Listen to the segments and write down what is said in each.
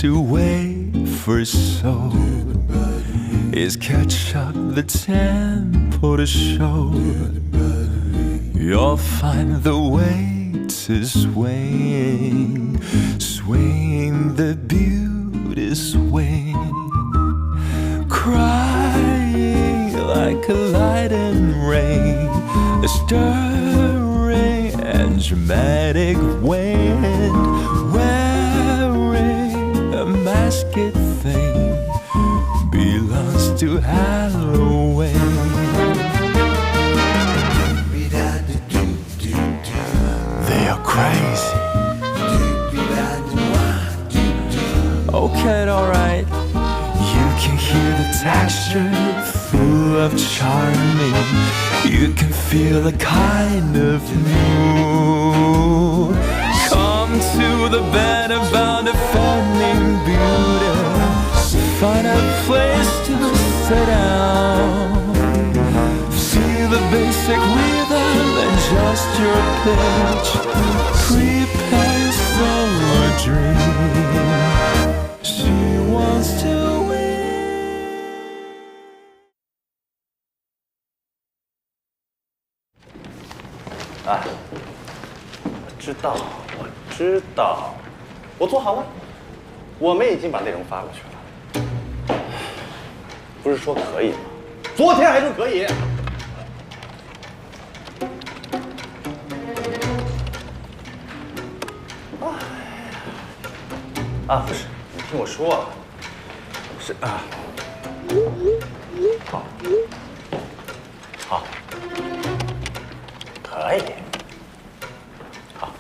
to wafer soul is catch up the tempo to show. You'll find the weight is swaying, swaying the beauty swing, crying like a light and rain, a stirring and dramatic wind, wearing a masked thing belongs to Halloween. They are crazy. Okay, alright. You can hear the texture full of charming. You can feel the kind of mood. Come to the bed about defending beauty. Find a place to sit down. Feel the basic rhythm and just your pitch. Prepare yourself a dream. She wants to win. 啊，我知道，我做好了，我们已经把内容发过去了。不是说可以吗？昨天还说可以。不是，你听我说，是啊，好，可以，好。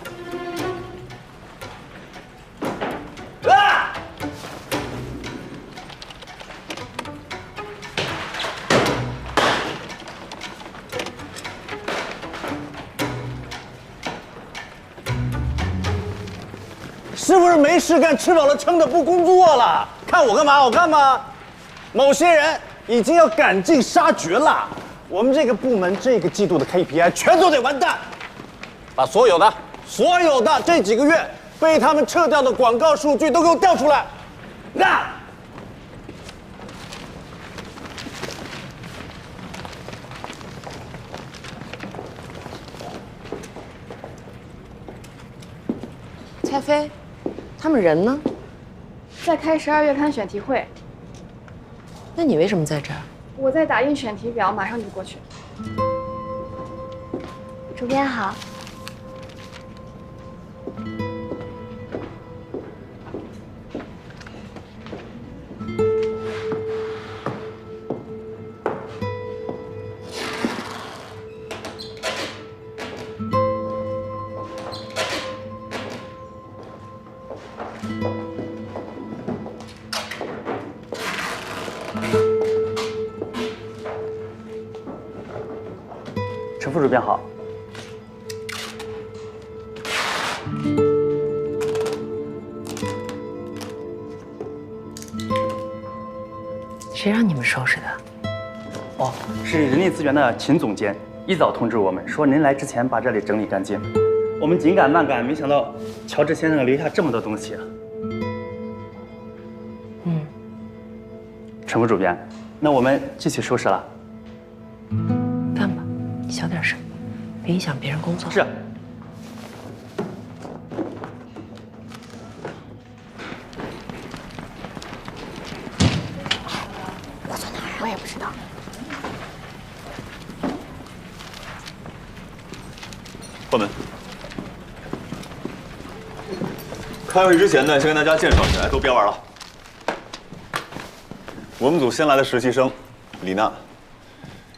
是不是没事干，吃饱了撑的不工作了？看我干嘛？我干嘛？某些人已经要赶尽杀绝了。我们这个部门这个季度的 KPI 全都得完蛋，把所有的这几个月被他们撤掉的广告数据都给我调出来。那蔡飞，他们人呢？在开12月刊选题会。那你为什么在这儿？我在打印选题表，马上就过去。主编好。陈副主编好。谁让你们收拾的？哦，是人力资源的秦总监一早通知我们说您来之前把这里整理干净。我们紧赶慢赶，没想到乔治先生留下这么多东西啊。陈副主编，那我们继续收拾了。干吧，你小点声，别影响别人工作。是。我坐哪儿啊？我也不知道。关门。开会之前呢，先跟大家介绍一下，都别玩了。我们组新来的实习生李娜，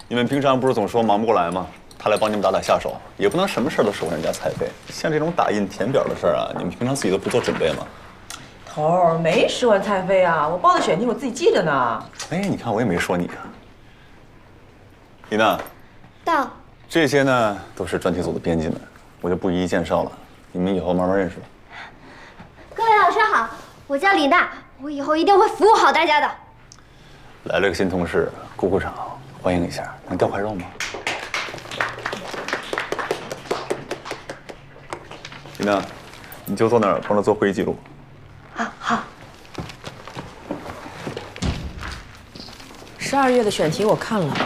你们平常不是总说忙不过来吗？她来帮你们打打下手，也不能什么事都守人家蔡飞。像这种打印填表的事儿啊，你们平常自己都不做准备吗？头儿没说蔡飞啊，我报的选题我自己记着呢。哎，你看我也没说你啊。李娜，到。这些呢都是专题组的编辑们，我就不一一介绍了，你们以后慢慢认识吧。各位老师好，我叫李娜，我以后一定会服务好大家的。来了个新同事，鼓鼓掌，欢迎一下。能掉块肉吗？李娜，你就坐那儿帮着做会议记录。啊，好。12月的选题我看了。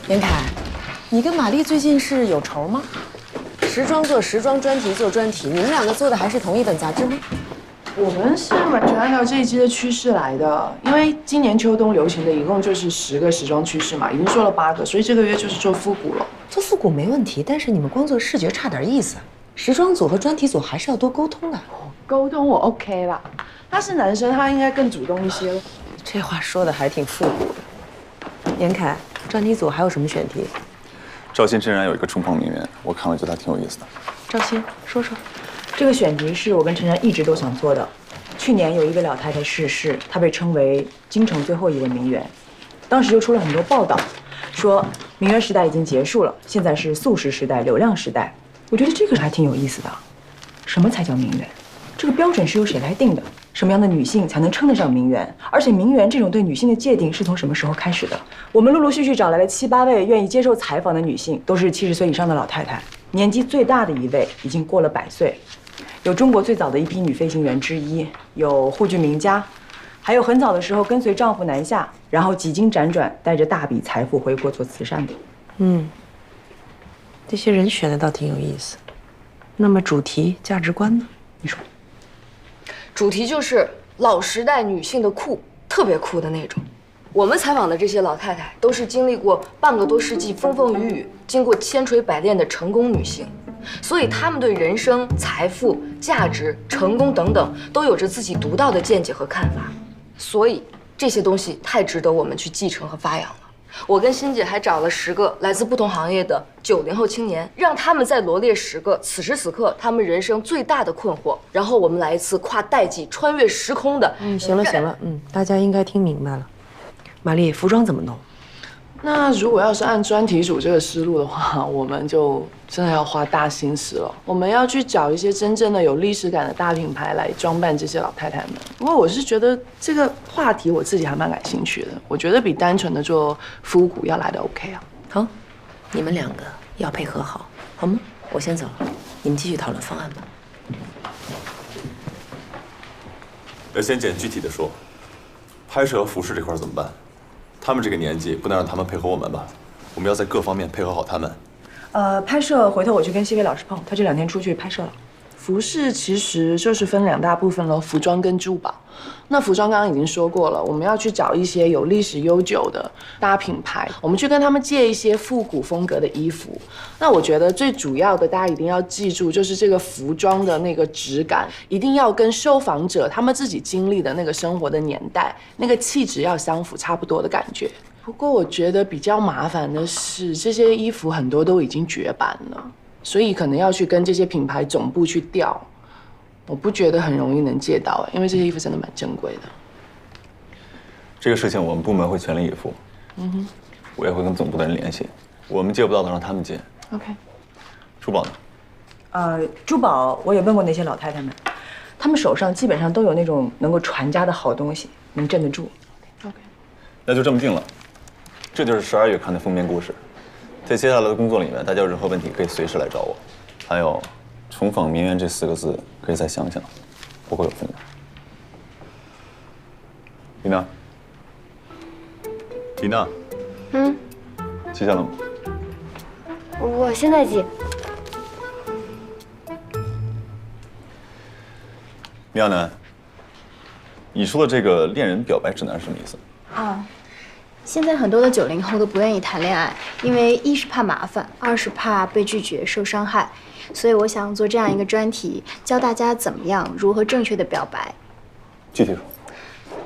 严凯，你跟玛丽最近是有仇吗？时装做时装，专题做专题，你们两个做的还是同一本杂志吗？我们是完全按照这一季的趋势来的，因为今年秋冬流行的一共就是10个时装趋势嘛，已经说了8个，所以这个月就是做复古了。做复古没问题，但是你们光做视觉差点意思。时装组和专题组还是要多沟通的。沟通我 OK 啦，他是男生，他应该更主动一些了。这话说的还挺复古的。严凯，专题组还有什么选题？赵鑫真然有一个冲锋名媛，我看了觉得还挺有意思的。赵鑫，说说。这个选题是我跟陈然一直都想做的。去年有一位老太太逝世，她被称为京城最后一位名媛，当时就出了很多报道，说名媛时代已经结束了，现在是速食时代、流量时代。我觉得这个还挺有意思的。什么才叫名媛？这个标准是由谁来定的？什么样的女性才能称得上名媛？而且名媛这种对女性的界定是从什么时候开始的？我们陆陆续续找来了7、8位愿意接受采访的女性，都是70岁以上的老太太，年纪最大的一位已经过了100岁。有中国最早的一批女飞行员之一，有沪剧名家，还有很早的时候跟随丈夫南下，然后几经辗转带着大笔财富回国做慈善的。这些人选的倒挺有意思。那么主题、价值观呢？你说，主题就是老时代女性的酷，特别酷的那种。我们采访的这些老太太，都是经历过半个多世纪风风雨雨，经过千锤百炼的成功女性。所以他们对人生、财富、价值、成功等等都有着自己独到的见解和看法，所以这些东西太值得我们去继承和发扬了。我跟欣姐还找了10个来自不同行业的90后青年，让他们再罗列10个此时此刻他们人生最大的困惑，然后我们来一次跨代际、穿越时空的。行了，大家应该听明白了。玛丽，服装怎么弄？那如果要是按专题组这个思路的话，我们就真的要花大心思了。我们要去找一些真正的有历史感的大品牌来装扮这些老太太们。不过我是觉得这个话题我自己还蛮感兴趣的，我觉得比单纯的做复古要来的 OK 啊。好，你们2个要配合好，好吗？我先走了，你们继续讨论方案吧。要先简具体的说，拍摄和服饰这块怎么办？他们这个年纪，不能让他们配合我们吧？我们要在各方面配合好他们。拍摄回头我去跟谢薇老师碰，他这2天出去拍摄了。服饰其实就是分2大部分咯，服装跟珠宝。那服装刚刚已经说过了，我们要去找一些有历史悠久的大品牌，我们去跟他们借一些复古风格的衣服。那我觉得最主要的，大家一定要记住，就是这个服装的那个质感，一定要跟受访者他们自己经历的那个生活的年代、那个气质要相符，差不多的感觉。不过我觉得比较麻烦的是，这些衣服很多都已经绝版了。所以可能要去跟这些品牌总部去调，我不觉得很容易能借到，因为这些衣服真的蛮珍贵的。这个事情我们部门会全力以赴。我也会跟总部的人联系，我们借不到的让他们借。OK。珠宝呢？珠宝我也问过那些老太太们，她们手上基本上都有那种能够传家的好东西，能镇得住。OK。那就这么定了，这就是12月刊的封面故事。在接下来的工作里面，大家有任何问题可以随时来找我。还有，重访名媛这4个字可以再想想，我会有分量。李娜，李娜，记下了吗？我现在记。亚楠，你说的这个恋人表白指南是什么意思？现在很多的90后都不愿意谈恋爱，因为1是怕麻烦，2是怕被拒绝受伤害，所以我想做这样一个专题，教大家怎么样如何正确的表白。具体说。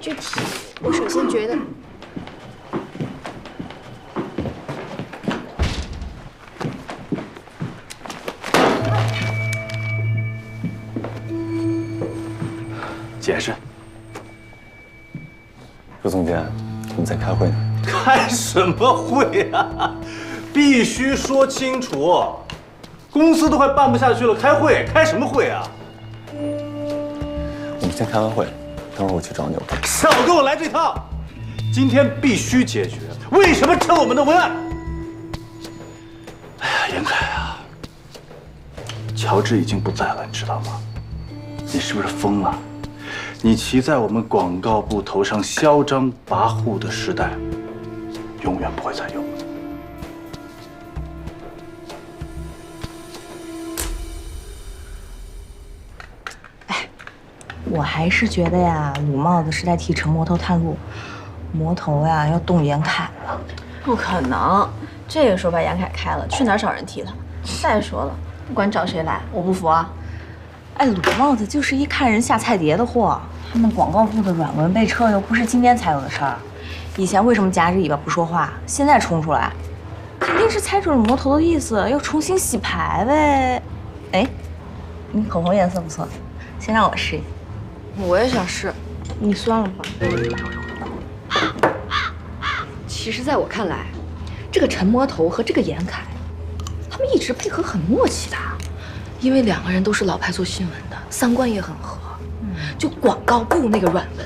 具体，我首先觉得，解释。周总监，我们在开会呢。开什么会啊？必须说清楚，公司都快办不下去了，开什么会啊？我们先开完会，等会儿我去找你。少跟我来这套！今天必须解决，为什么撤我们的文案？哎呀，严凯啊，乔治已经不在了，你知道吗？你是不是疯了？你骑在我们广告部头上嚣张跋扈的时代，永远不会再有。我还是觉得呀，鲁帽子是在替陈魔头探路，魔头呀要动严凯了。不可能，这个时候把严凯开了，去哪儿找人替他？再说了，不管找谁来，我不服啊！哎，鲁帽子就是一看人下菜碟的货。他们广告部的软文被撤又不是今天才有的事儿，以前为什么夹着尾巴不说话，现在冲出来，肯定是猜准了魔头的意思，要重新洗牌呗。哎，你口红颜色不错，先让我试一下。我也想试，你算了吧。其实，在我看来，这个陈魔头和这个严凯，他们一直配合很默契的，因为两个人都是老牌做新闻的，三观也很合。就广告部那个软文，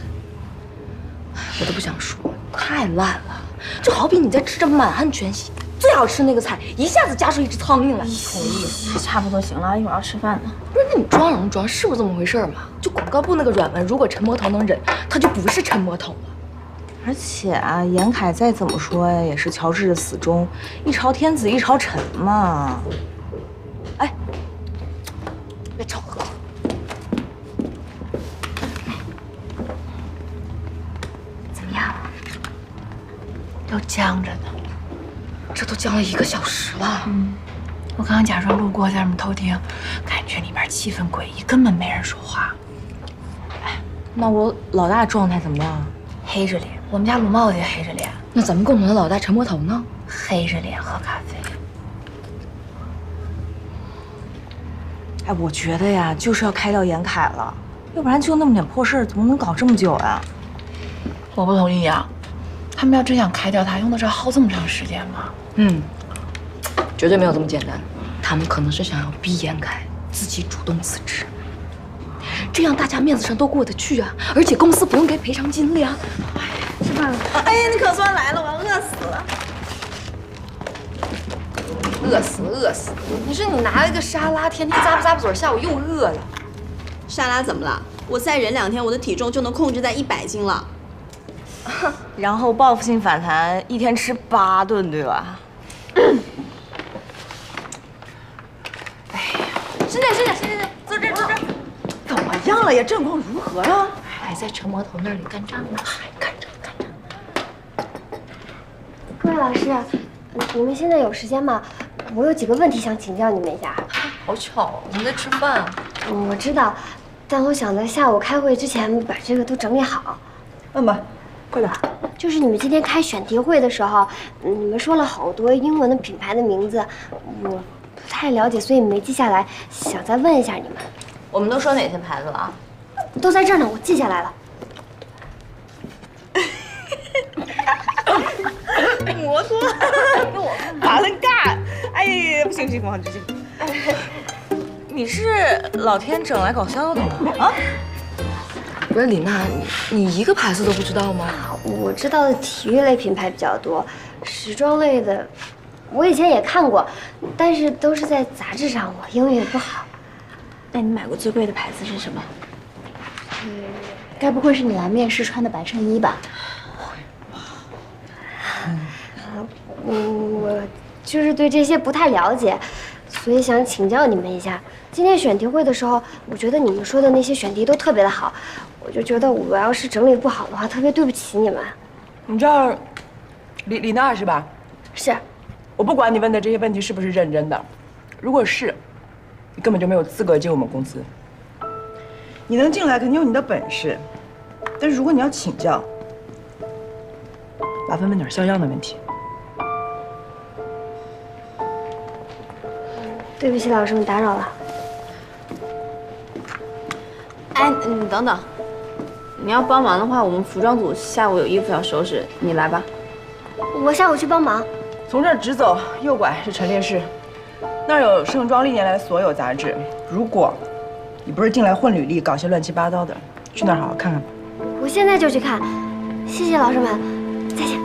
我都不想说，太烂了。就好比你在吃着满汉全席最好吃那个菜，一下子夹出一只苍蝇来，什么意思？差不多行了，一会儿要吃饭呢。不是，那你装什么装？是不是这么回事嘛？就广告部那个软文，如果陈魔头能忍，他就不是陈魔头了。而且啊，严凯再怎么说呀，也是乔治的死忠，一朝天子一朝臣嘛。哎，别吵了。怎么样？都僵着呢，这都僵了1个小时了。我刚刚假装路过，在那边偷听，感觉里面气氛诡异，根本没人说话。哎，那我老大状态怎么样？黑着脸，我们家鲁帽子也黑着脸。那咱们共同的老大陈魔头呢？黑着脸喝咖啡。哎，我觉得呀，就是要开掉严凯了，要不然就那么点破事，怎么能搞这么久呀？我不同意啊！他们要真想开掉他，用得着耗这么长时间吗？绝对没有这么简单。他们可能是想要逼严凯自己主动辞职，这样大家面子上都过得去啊，而且公司不用给赔偿金了呀。吃饭了。哎呀，你可算来了，我要饿死了。饿死！你说你拿了个沙拉，天天咂巴嘴，下午又饿了。沙拉怎么了？我再忍2天，我的体重就能控制在100斤了。然后报复性反弹，1天吃8顿，对吧？哎呀，伸点，坐这，怎么样了呀？战况如何呀？还在陈魔头那里干仗呢，还干仗。各位老师，你们现在有时间吗？我有几个问题想请教你们一下。好巧，我们在吃饭。我知道，但我想在下午开会之前把这个都整理好。问吧，快点。就是你们今天开选题会的时候，你们说了好多英文的品牌的名字，我不太了解，所以没记下来，想再问一下你们。我们都说哪些牌子了啊？都在这儿呢，我记下来了。摩托，给我打了干！哎呀，不行，王志静，你是老天整来搞笑的吗？啊？不是李娜，你一个牌子都不知道吗？我知道的体育类品牌比较多，时装类的，我以前也看过，但是都是在杂志上，我英语也不好。那你买过最贵的牌子是什么？该不会是你来面试穿的白衬衣吧？我就是对这些不太了解，所以想请教你们一下。今天选题会的时候，我觉得你们说的那些选题都特别的好，我就觉得我要是整理不好的话，特别对不起你们。你这儿，李娜是吧？是。我不管你问的这些问题是不是认真的，如果是，你根本就没有资格进我们公司。你能进来肯定有你的本事，但是如果你要请教，麻烦问点像样的问题。对不起，老师们打扰了。哎，你等等，你要帮忙的话，我们服装组下午有衣服要收拾，你来吧。我下午去帮忙。从这儿直走，右拐是陈列室，那儿有盛装历年来所有杂志。如果你不是进来混履历，搞些乱七八糟的，去那儿好好看看吧。我现在就去看，谢谢老师们，再见。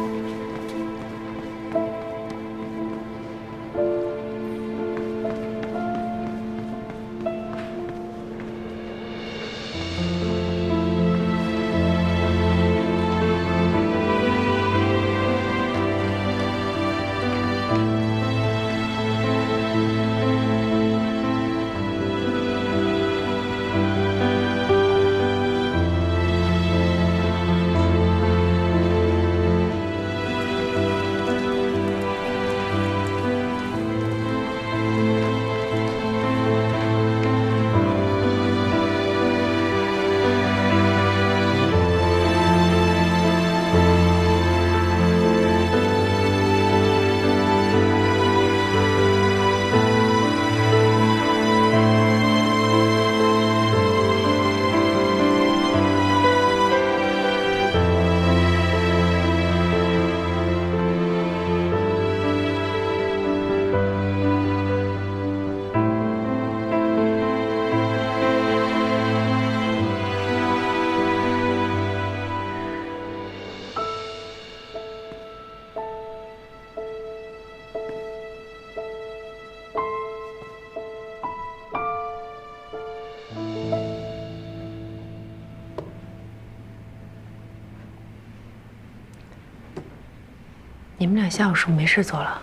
你们俩下午是不是没事做了？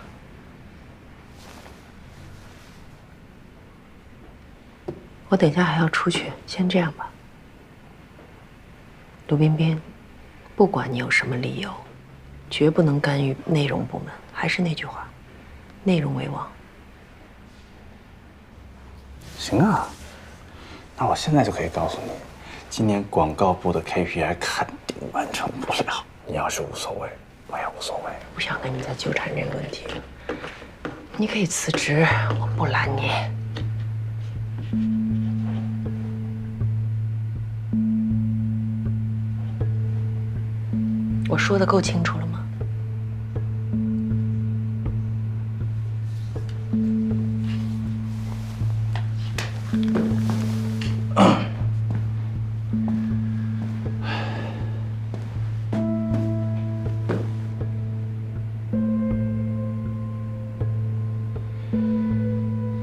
我等一下还要出去，先这样吧。卢彬彬，不管你有什么理由，绝不能干预内容部门。还是那句话，内容为王。行啊，那我现在就可以告诉你，今年广告部的 KPI 肯定完成不了。你要是无所谓，我也无所谓。不想跟你再纠缠这个问题了。你可以辞职，我不拦你。我说的够清楚了吗？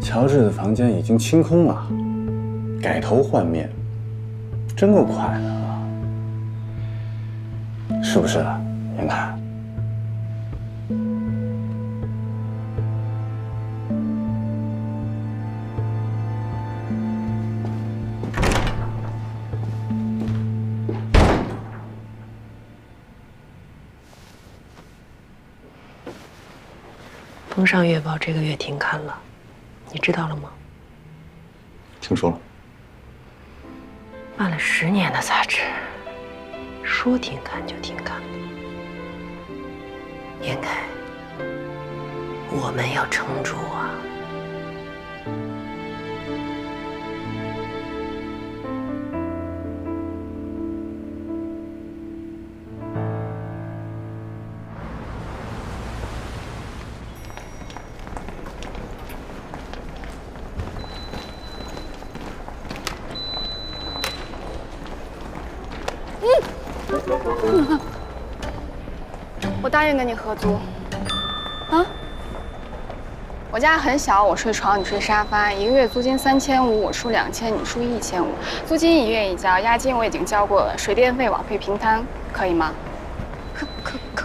乔治的房间已经清空了，改头换面，真够快的啊！是不是，严凯？《风尚月报》这个月停刊了，你知道了吗？听说了。办了10年的杂志，说停刊就停刊了。严凯，我们要撑住啊！我答应跟你合租。啊？我家很小，我睡床，你睡沙发，一个月租金3500，我出2000，你出1500，租金1月一交，押金我已经交过了，水电费、网费平摊，可以吗？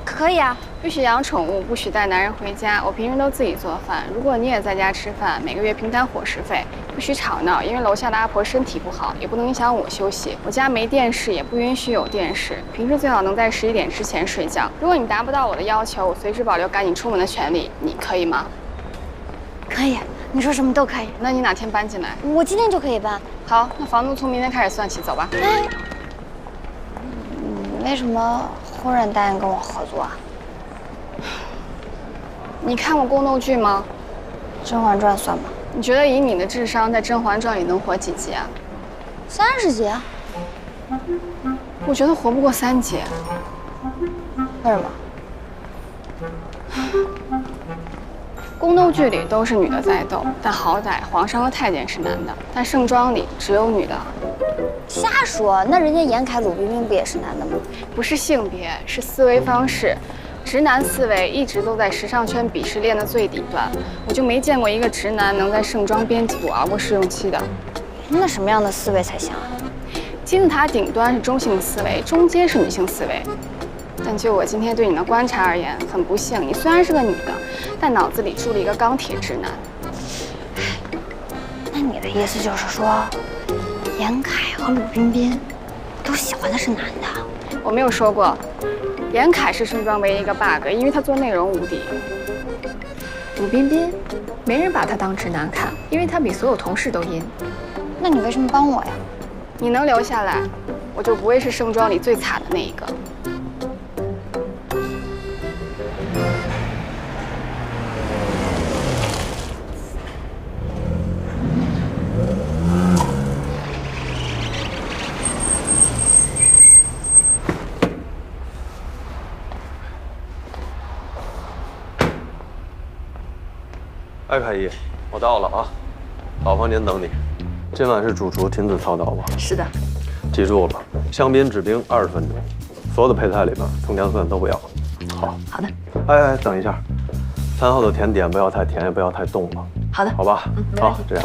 可以啊。不许养宠物，不许带男人回家。我平时都自己做饭，如果你也在家吃饭，每个月平摊伙食费。不许吵闹，因为楼下的阿婆身体不好，也不能影响我休息。我家没电视，也不允许有电视。平时最好能在11点之前睡觉。如果你达不到我的要求，我随时保留赶你出门的权利，你可以吗？可以，你说什么都可以。那你哪天搬进来？我今天就可以搬。好，那房租从明天开始算起，走吧。哎，你为什么忽然答应跟我合作啊？你看过宫斗剧吗？《甄嬛传》算吗？你觉得以你的智商，在《甄嬛传》里能活几集啊？30集啊。我觉得活不过3集。为什么？宫斗剧里都是女的在斗，但好歹皇上和太监是男的，但盛装里只有女的。瞎说，那人家严凯、鲁冰冰不也是男的吗？不是性别，是思维方式。直男思维一直都在时尚圈鄙视链的最底端，我就没见过一个直男能在盛装编辑部熬过试用期的。那什么样的思维才行啊？金字塔顶端是中性思维，中间是女性思维。但就我今天对你的观察而言，很不幸，你虽然是个女的，但脑子里住了一个钢铁直男。那你的意思就是说，严凯和鲁彬彬都喜欢的是男的？我没有说过。严凯是盛装唯一一个 bug， 因为他做内容无敌。鲁彬彬，没人把他当直男看，因为他比所有同事都阴。那你为什么帮我呀？你能留下来，我就不会是盛装里最惨的那一个。艾凯姨，我到了啊，老房间等你。今晚是主厨亲自操刀吧？是的。记住了，香槟制冰20分钟，所有的配菜里边葱姜蒜都不要。好。好的。哎，等一下，餐后的甜点不要太甜，也不要太冻了。好的。好吧。好，这样。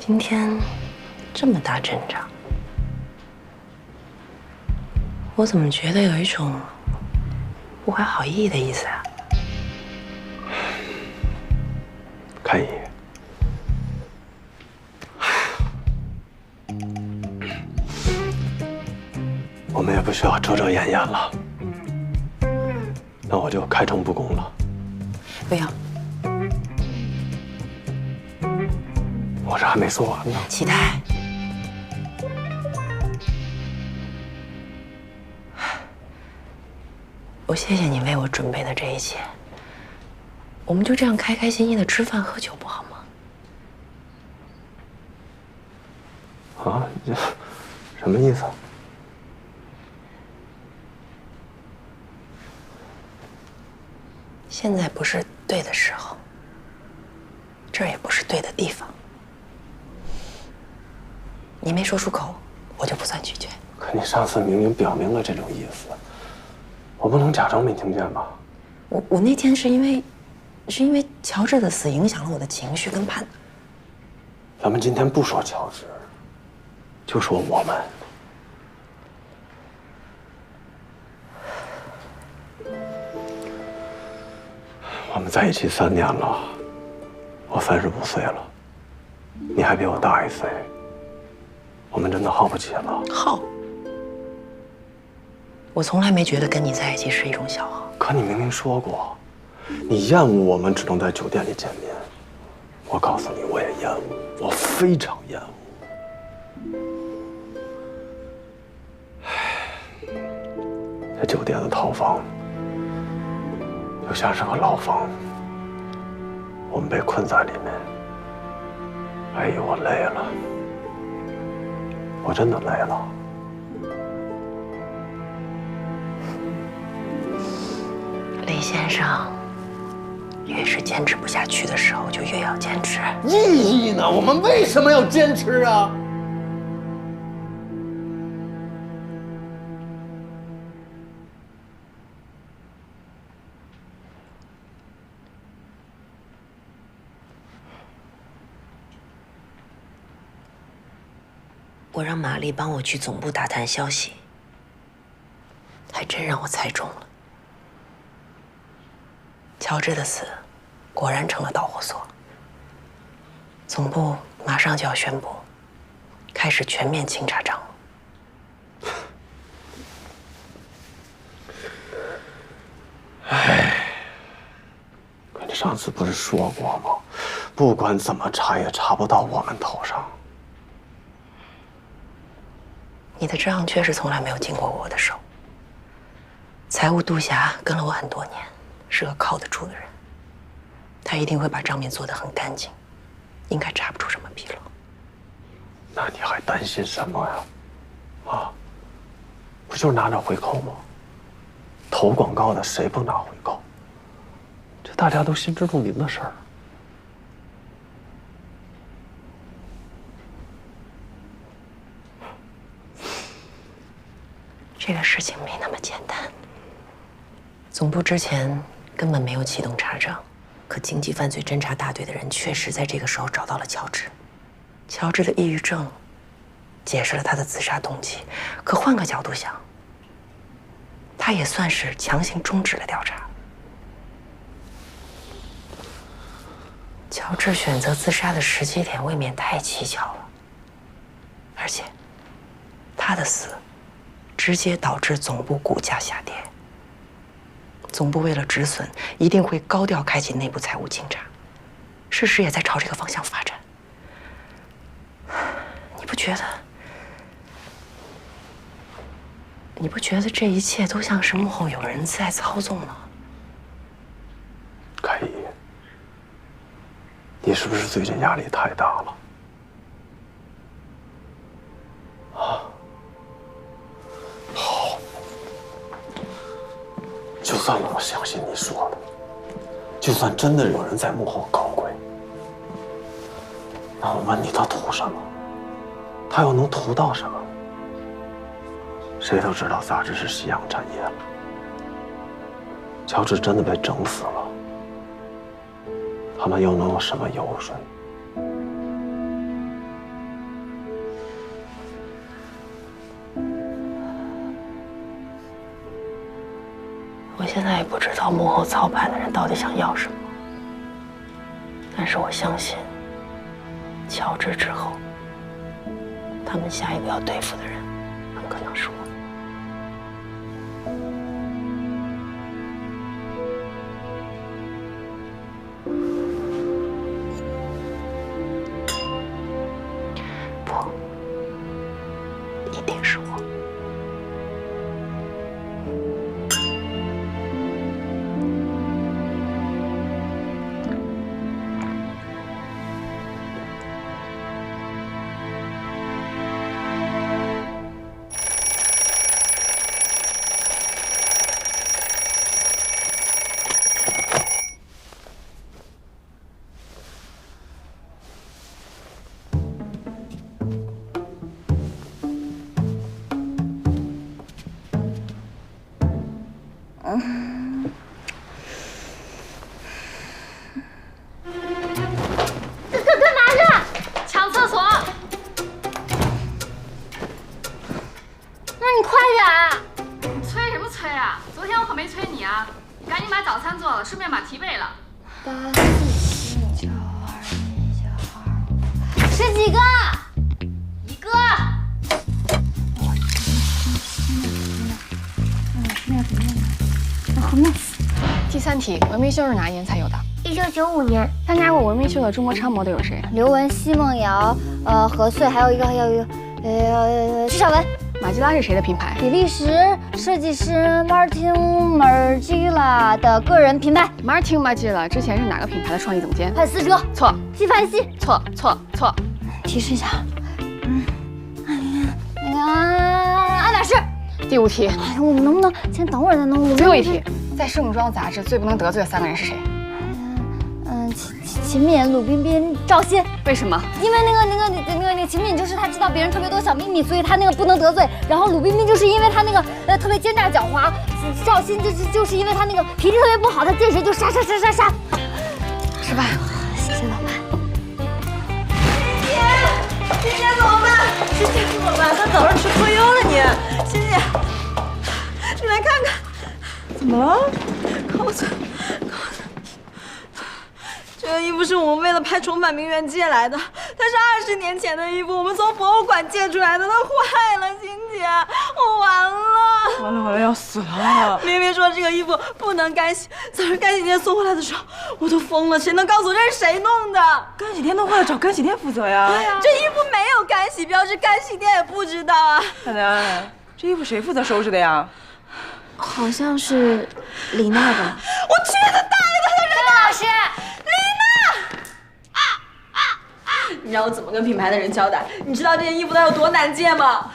今天这么大阵仗，我怎么觉得有一种不怀好意的意思啊？凯姨，我们也不需要遮遮掩掩了，那我就开诚布公了。不要，我这还没说完呢。启泰，我谢谢你为我准备的这一切。我们就这样开开心心的吃饭喝酒，不好吗？啊，这什么意思？现在不是对的时候，这儿也不是对的地方。你没说出口，我就不算拒绝。可你上次明明表明了这种意思，我不能假装没听见吧？我那天是因为乔治的死影响了我的情绪跟判断。咱们今天不说乔治，就说我们。我们在一起3年了，我35岁了，你还比我大1岁，我们真的耗不起了。耗？我从来没觉得跟你在一起是一种消耗。可你明明说过，你厌恶我们只能在酒店里见面。我告诉你，我也厌恶，我非常厌恶。这酒店的套房就像是个牢房，我们被困在里面。哎呦，我累了，我真的累了。李先生，越是坚持不下去的时候，就越要坚持。意义呢？我们为什么要坚持啊？我让玛丽帮我去总部打探消息，还真让我猜中了。乔治的死果然成了导火索，总部马上就要宣布开始全面清查账目。唉，可你上次不是说过吗？不管怎么查也查不到我们头上。你的账确实从来没有经过我的手。财务杜霞跟了我很多年，是个靠得住的人，他一定会把账面做得很干净，应该查不出什么纰漏。那你还担心什么呀？啊，不就是拿点回扣吗？投广告的谁不拿回扣？这大家都心知肚明的事儿。这个事情没那么简单。总部之前根本没有启动查账，可经济犯罪侦查大队的人确实在这个时候找到了乔治。乔治的抑郁症解释了他的自杀动机，可换个角度想，他也算是强行终止了调查。乔治选择自杀的时机点未免太蹊跷了，而且他的死直接导致总部股价下跌。总部为了止损，一定会高调开启内部财务清查，事实也在朝这个方向发展。你不觉得这一切都像是幕后有人在操纵吗？凯姨，你是不是最近压力太大了？啊？好，就算我相信你说的，就算真的有人在幕后搞鬼，那我问你，他图什么？他又能图到什么？谁都知道杂志是夕阳产业了，乔治真的被整死了，他们又能有什么油水？现在也不知道幕后操盘的人到底想要什么，但是我相信，乔治之后，他们下一个要对付的人，很可能是我。不，一定是我。干嘛去？抢厕所！那你快点！催什么催啊？昨天我可没催你啊！赶紧把早餐做了，顺便把题背了。 十几个？一个。第三题，文明秀是哪一年才有的1995年，参加过文明秀的中国超模都有谁？刘雯、奚梦瑶、何穗，还有一个曲晓雯。马吉拉是谁的品牌？比利时设计师 Martin Margiela 的个人品牌。Martin Margiela 之前是哪个品牌的创意总监？潘思哲。错。纪梵希。错。提示一下，那个爱马仕。第5题。哎呀，我们能不能先等会儿再弄？最后一题，在盛装杂志最不能得罪的3个人是谁？秦敏、鲁彬彬、赵鑫。为什么？因为那个秦敏就是他知道别人特别多小秘密，所以他那个不能得罪。然后鲁彬彬就是因为他那个特别奸诈狡猾，赵鑫就是因为他那个脾气特别不好，他见谁就杀。吃饭。谢谢老板。欣姐怎么办？欣姐怎么办？他早上吃脱优了你。欣姐，你来看看。怎么了？扣子。这个衣服是我们为了拍《重返名媛》借来的，它是20年前的衣服，我们从博物馆借出来的，它坏了，欣姐，我完了，要死了！明明说这个衣服不能干洗，早上干洗店送回来的时候，我都疯了，谁能告诉我这是谁弄的？干洗店弄坏了，找干洗店负责呀。对呀，这衣服没有干洗标志，干洗店也不知道啊。奶奶，这衣服谁负责收拾的呀？好像是李娜吧。我去他大爷的！郑老师。你让我怎么跟品牌的人交代？你知道这件衣服它有多难借吗？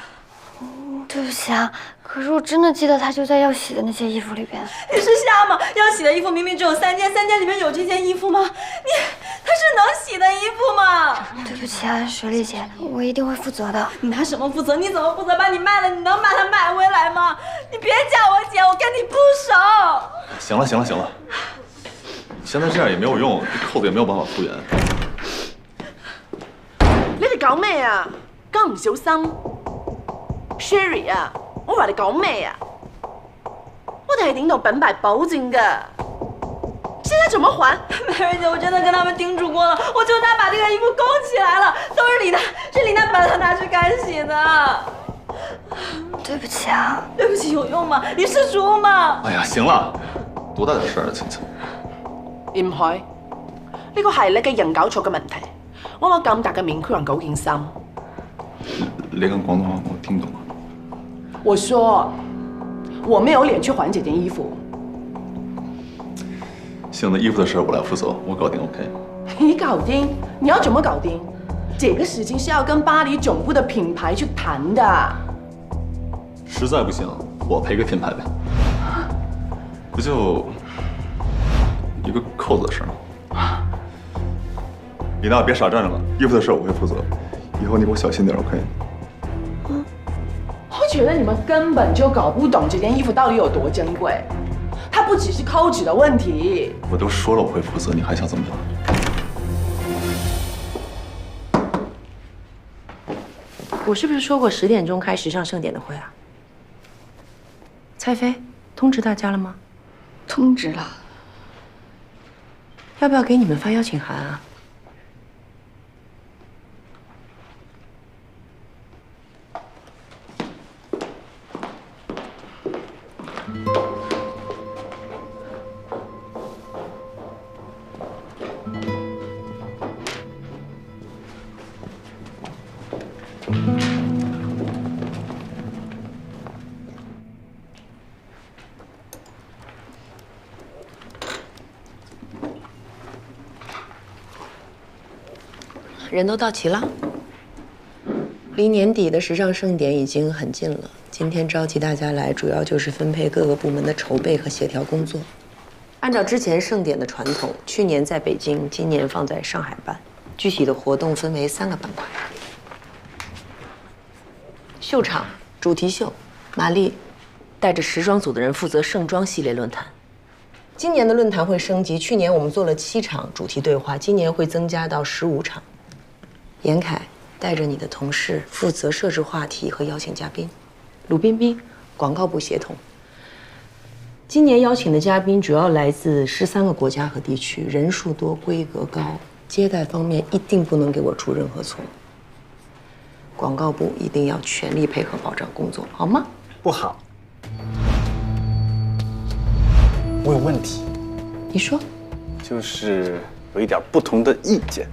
对不起啊，可是我真的记得它就在要洗的那些衣服里边。你是瞎吗？要洗的衣服明明只有3件，3件里面有这件衣服吗？它是能洗的衣服吗？对不起啊，雪莉姐，我一定会负责的。你拿什么负责？你怎么负责？把你卖了，你能把它买回来吗？你别叫我姐，我跟你不熟。行了，现在这样也没有用，这扣子也没有办法复原。你哋搞咩啊？咁唔小心 ，Sherry 啊，我話你搞咩啊？我哋係領導品牌保證㗎，現在怎麼還？美人姐，我真的跟他們叮囑過了，我求他把這個衣服勾起來了，都是李娜把它拿去乾洗的。對不起啊。對不起有用嗎？你是豬嗎？哎呀，行了，多大點事啊，晴晴。唔係，呢個係你嘅人搞錯嘅問題。我攞咁大嘅面區人搞件衫。你講廣東話我聽唔懂啊。我說我沒有臉去還這件衣服。行，那衣服的事我來負責，我搞定 OK。你搞定？你要怎麼搞定？這個事情是要跟巴黎總部的品牌去談的。實在不行，我賠個品牌唄。不就一個扣子的事嗎？李娜，別傻站着了，衣服的事我會負責，以後你給我小心點 ，OK？ 我覺得你們根本就搞不懂這件衣服到底有多珍貴，它不只是扣子的問題。我都說了我會負責，你還想怎麼樣？我是不是說過10點鐘開時尚盛典的會啊？蔡飛通知大家了嗎？通知了。要不要给你们发邀请函啊？人都到齐了，离年底的时尚盛典已经很近了。今天召集大家来，主要就是分配各个部门的筹备和协调工作。按照之前盛典的传统，去年在北京，今年放在上海办。具体的活动分为3个板块：秀场、主题秀，玛丽带着时装组的人负责盛装系列论坛。今年的论坛会升级，去年我们做了7场主题对话，今年会增加到15场。严凯带着你的同事负责设置话题和邀请嘉宾，鲁彬彬广告部协同。今年邀请的嘉宾主要来自13个国家和地区，人数多，规格高，接待方面一定不能给我出任何错误。广告部一定要全力配合保障工作，好吗？不好，我有问题。你说，就是有一点不同的意见。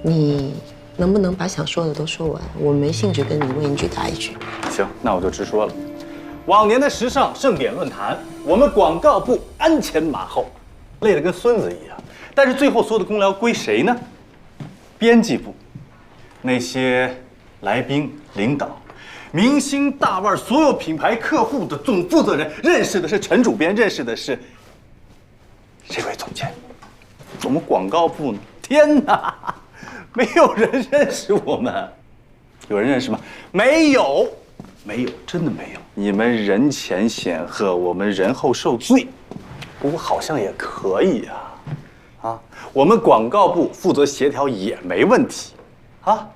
你能不能把想说的都说完？我没兴趣跟你问一句答一句。行，那我就直说了。往年的时尚盛典论坛，我们广告部鞍前马后，累得跟孙子一样。但是最后所有的功劳归谁呢？编辑部，那些来宾、领导、明星大腕，所有品牌客户的总负责人，认识的是陈主编，认识的是这位总监。我们广告部呢？天哪！没有人认识我们，有人认识吗？没有，没有，真的没有。你们人前显赫，我们人后受罪。不过好像也可以啊，我们广告部负责协调也没问题，啊。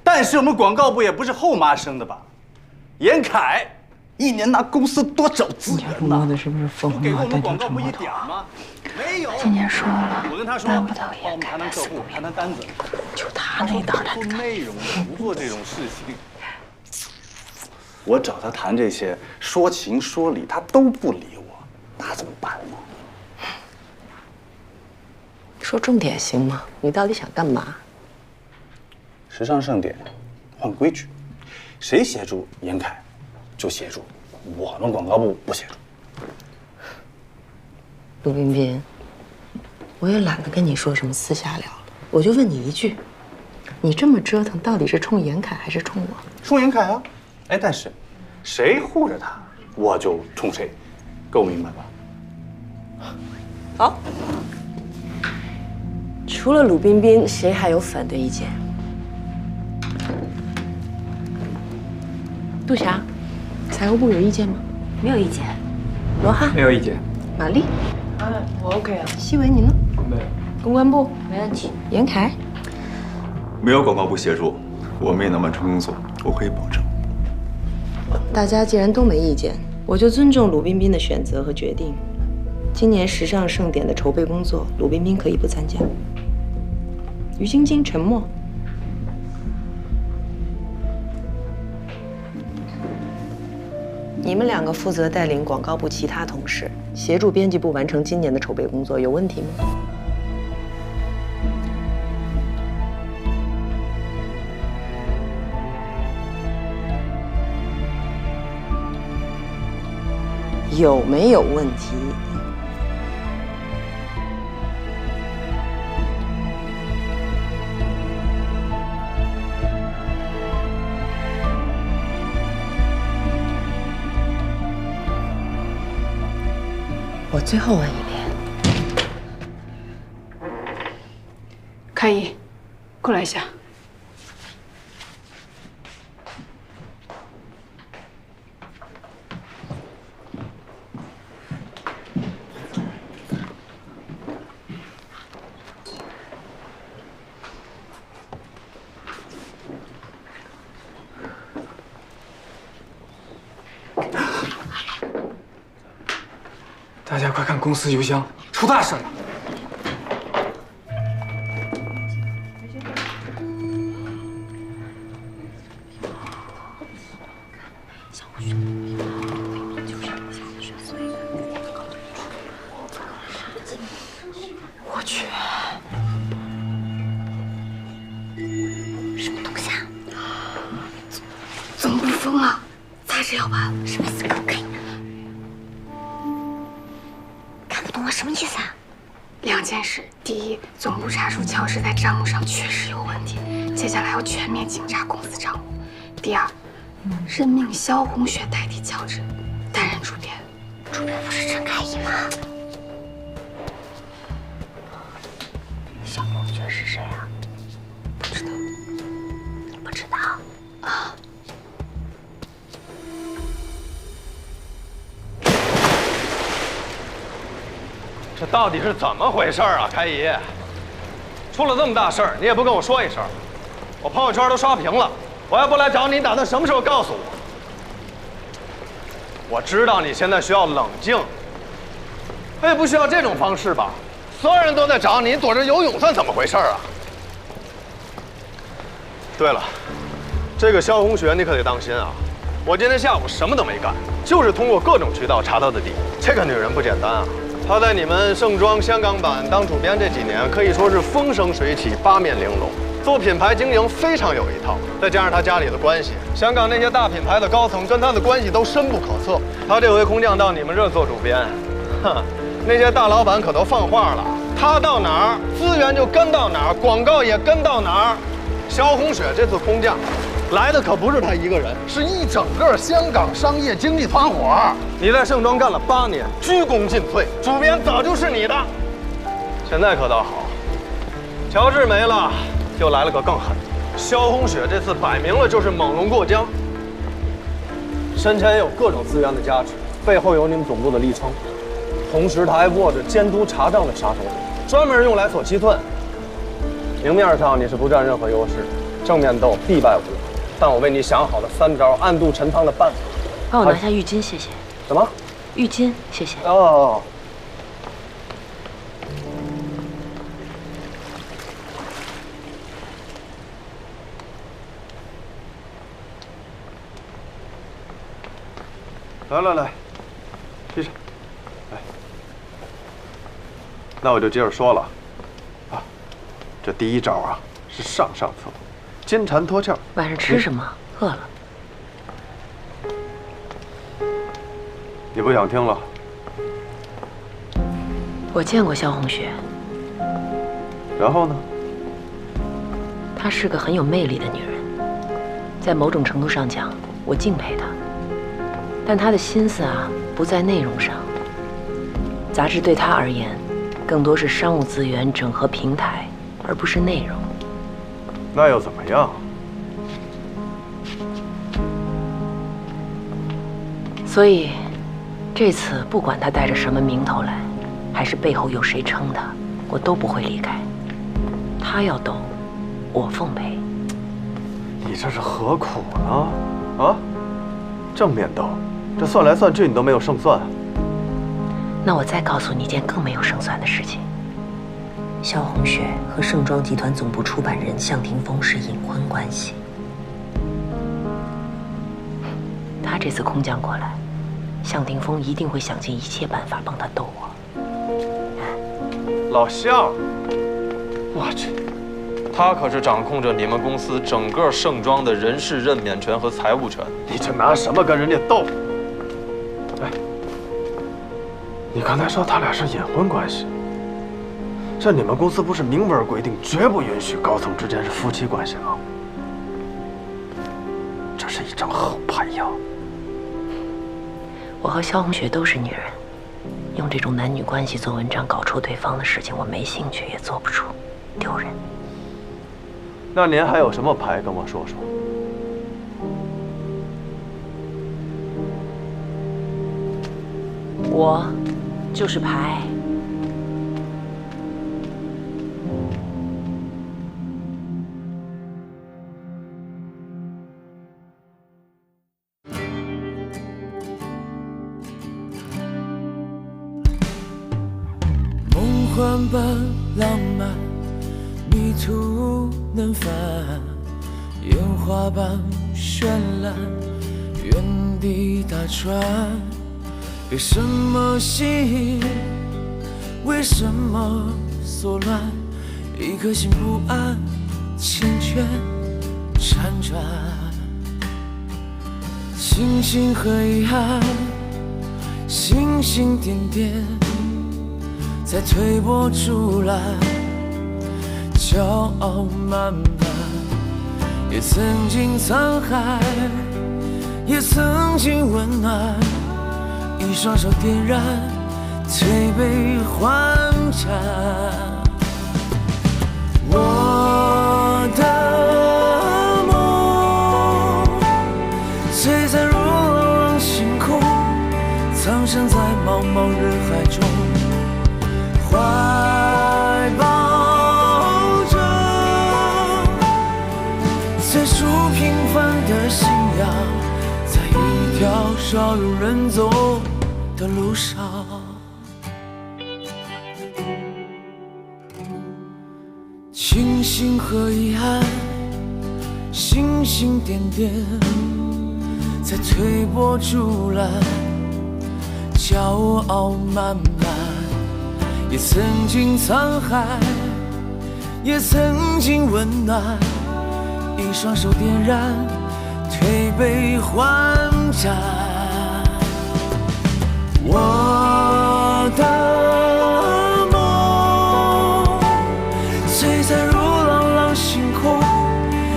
但是我们广告部也不是后妈生的吧？严凯一年拿公司多少资源呢？摸的是不是风给我们广告部一点吗？没有。今年说了，我跟他说，帮我们谈谈客户，谈谈单子。就他那道做内容的，不做这种事情。我找他谈这些，说情说理，他都不理我，那怎么办呢？说重点行吗？你到底想干嘛？时尚盛典，换规矩，谁协助严凯，就协助，我们广告部不协助。陆彬彬，我也懒得跟你说什么私下聊了，我就问你一句，你这么折腾，到底是冲严凯还是冲我？冲严凯啊！哎，但是谁护着他，我就冲谁，够明白吧？好。除了鲁彬彬，谁还有反对意见？杜霞，财务部有意见吗？没有意见。罗汉没有意见。玛丽，我 OK 啊。西文你呢？没有。公关部没问题。严凯，没有广告部协助，我们也能完成工作，我可以保证。大家既然都没意见，我就尊重鲁彬彬的选择和决定。今年时尚盛典的筹备工作，鲁彬彬可以不参加。于晶晶沉默。你们2个负责带领广告部其他同事，协助编辑部完成今年的筹备工作，有问题吗？有没有问题？我最后问一遍。开怡，过来一下。大家快看公司邮箱，出大事了！我去，什么东西啊？总部疯了，杂志要完了，什么意思？给我看一眼。看不懂啊，什么意思啊？2件事：第一，总部查出乔治在账目上确实有问题，接下来要全面清查公司账务；第二，任命萧红雪代替乔治担任主编。主编不是陈凯怡吗？萧红雪是谁啊？不知道。你不知道啊？这到底是怎么回事啊，开怡？出了这么大事儿，你也不跟我说一声，我朋友圈都刷屏了。我要不来找你，打算什么时候告诉我？我知道你现在需要冷静，可也不需要这种方式吧？所有人都在找你，躲着游泳算怎么回事啊？对了，这个萧红雪你可得当心啊！我今天下午什么都没干，就是通过各种渠道查到的底。这个女人不简单啊！她在你们盛装香港版当主编这几年，可以说是风生水起，八面玲珑，做品牌经营非常有一套。再加上她家里的关系，香港那些大品牌的高层跟她的关系都深不可测。她这回空降到你们这儿做主编，哼，那些大老板可都放话了，她到哪儿资源就跟到哪儿，广告也跟到哪儿。萧红雪这次空降，来的可不是她一个人，是一整个香港商业经济团伙。你在盛装干了8年，鞠躬尽瘁，主编早就是你的。现在可倒好，乔治没了，又来了个更狠的。萧红雪这次摆明了就是猛龙过江，身前有各种资源的加持，背后有你们总部的力撑，同时他还握着监督查账的杀手锏，专门用来锁七寸。明面上你是不占任何优势，正面斗必败无疑。但我为你想好了3招暗度陈仓的办法。帮我拿下浴巾，谢谢。什么？浴巾，谢谢。哦。来，披上。来，那我就接着说了。啊，这第1招啊是上策，金蝉脱壳。晚上吃什么？饿了。你不想听了？我见过萧红雪。然后呢？她是个很有魅力的女人，在某种程度上讲，我敬佩她。但她的心思啊，不在内容上。杂志对她而言，更多是商务资源整合平台，而不是内容。那又怎么样？所以，这次不管她带着什么名头来，还是背后有谁撑她，我都不会离开。她要斗，我奉陪。你这是何苦呢？啊，正面斗，这算来算去你都没有胜算。那我再告诉你一件更没有胜算的事情。萧红雪和盛装集团总部出版人向霆锋是隐婚关系。他这次空降过来，向霆锋一定会想尽一切办法帮他斗我。老向，我去，他可是掌控着你们公司整个盛装的人事任免权和财务权，你这拿什么跟人家斗？哎，你刚才说他俩是隐婚关系，这你们公司不是明文规定绝不允许高层之间是夫妻关系吗？这是一张好牌呀！我和萧红雪都是女人，用这种男女关系做文章搞臭对方的事情，我没兴趣，也做不出，丢人。那您还有什么牌跟我说说？我就是牌。幻般浪漫，迷途能返，烟花般绚烂，原地打转。被什么吸引？为什么所乱？一颗心不安，缱绻辗转。星星和遗憾，星星点点，在推波助澜，骄傲慢慢，也曾经沧海，也曾经温暖，一双手点燃，推杯换盏。我的梦璀璨如朗朗星空，藏身在茫茫人海中，怀抱着最初平凡的信仰，在一条少有人走的路上。星星和遗憾，星星点点，在推波助澜，骄傲慢慢，也曾经沧海，也曾经温暖，一双手点燃，推杯换盏。我的梦璀璨如朗朗星空，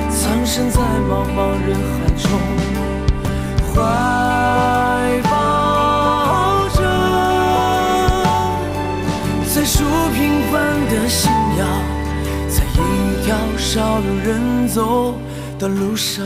藏身在茫茫人海中，怀抱着最初平凡的信仰，在一条少有人走的路上。